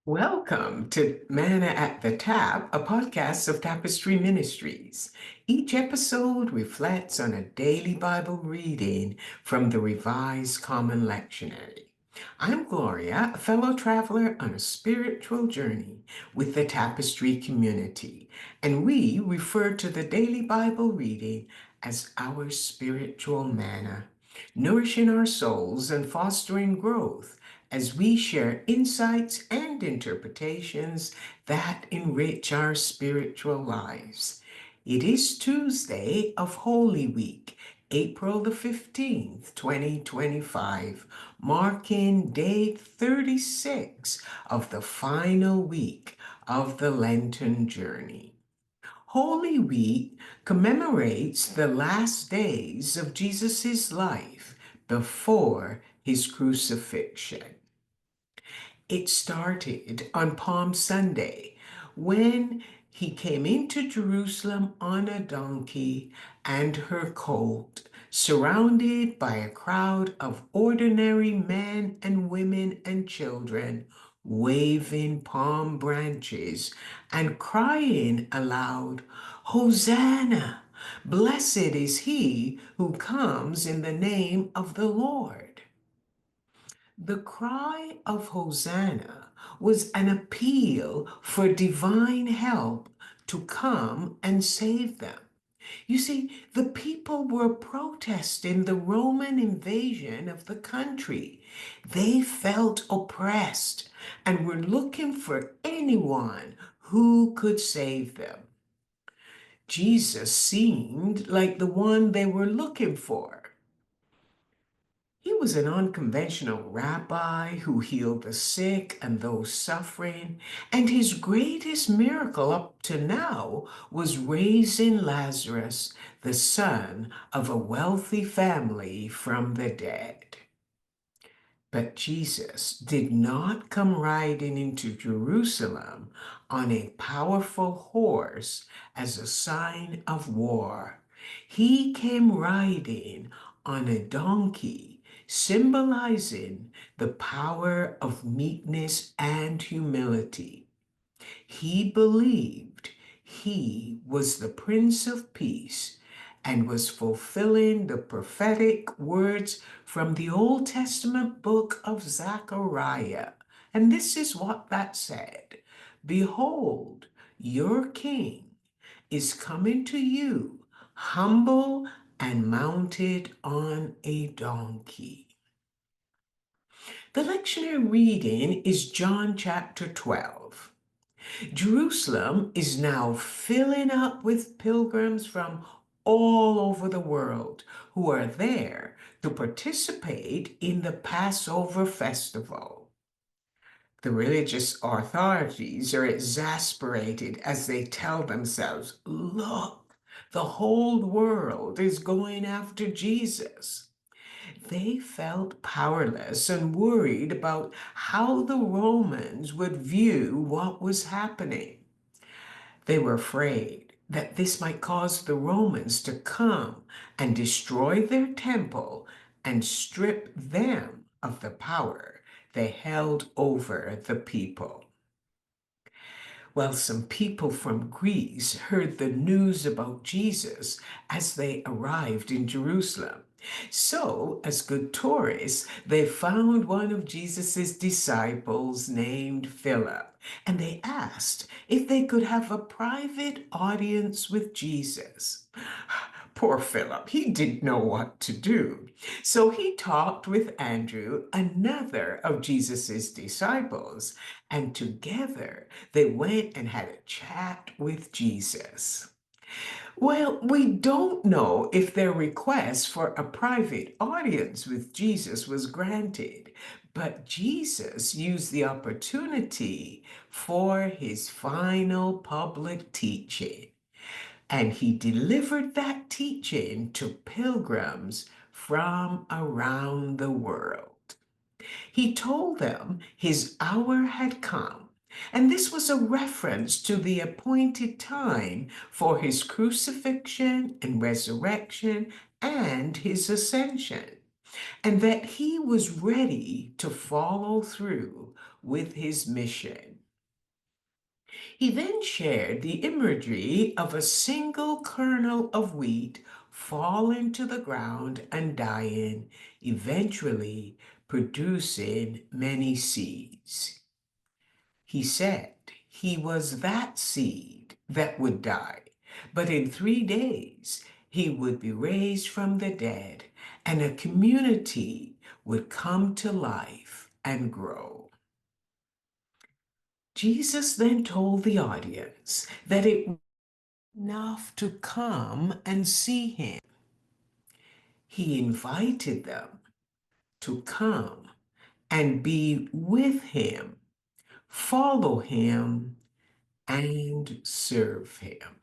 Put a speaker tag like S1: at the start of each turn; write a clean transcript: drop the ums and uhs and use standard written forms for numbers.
S1: Welcome to Manna at the Tap, a podcast of Tapestry Ministries. Each episode reflects on a daily Bible reading from the Revised Common Lectionary. I'm Gloria, a fellow traveler on a spiritual journey with the Tapestry community, and we refer to the daily Bible reading as our spiritual manna, nourishing our souls and fostering growth as we share insights and interpretations that enrich our spiritual lives. It is Tuesday of Holy Week, April the 15th, 2025, marking day 36 of the final week of the Lenten journey. Holy Week commemorates the last days of Jesus' life before his crucifixion. It started on Palm Sunday when he came into Jerusalem on a donkey and her colt, surrounded by a crowd of ordinary men and women and children, waving palm branches and crying aloud, "Hosanna! Blessed is he who comes in the name of the Lord." The cry of Hosanna was an appeal for divine help to come and save them. You see, the people were protesting the Roman invasion of the country. They felt oppressed and were looking for anyone who could save them. Jesus seemed like the one they were looking for. He was an unconventional rabbi who healed the sick and those suffering, and his greatest miracle up to now was raising Lazarus, the son of a wealthy family, from the dead. But Jesus did not come riding into Jerusalem on a powerful horse as a sign of war. He came riding on a donkey, symbolizing the power of meekness and humility. He believed he was the Prince of Peace and was fulfilling the prophetic words from the Old Testament book of Zechariah. And this is what that said: "Behold, your king is coming to you, humble and mounted on a donkey." The lectionary reading is John chapter 12. Jerusalem is now filling up with pilgrims from all over the world who are there to participate in the Passover festival. The religious authorities are exasperated as they tell themselves, "Look, the whole world is going after Jesus." They felt powerless and worried about how the Romans would view what was happening. They were afraid that this might cause the Romans to come and destroy their temple and strip them of the power they held over the people. Well, some people from Greece heard the news about Jesus as they arrived in Jerusalem. So, as good tourists, they found one of Jesus' disciples named Philip, and they asked if they could have a private audience with Jesus. Poor Philip, he didn't know what to do. So he talked with Andrew, another of Jesus' disciples, and together they went and had a chat with Jesus. Well, we don't know if their request for a private audience with Jesus was granted, but Jesus used the opportunity for his final public teaching, and he delivered that teaching to pilgrims from around the world. He told them his hour had come, and this was a reference to the appointed time for his crucifixion and resurrection and his ascension, and that he was ready to follow through with his mission. He then shared the imagery of a single kernel of wheat falling to the ground and dying, eventually producing many seeds. He said he was that seed that would die, but in 3 days he would be raised from the dead and a community would come to life and grow. Jesus then told the audience that it was enough to come and see him. He invited them to come and be with him, follow him, and serve him.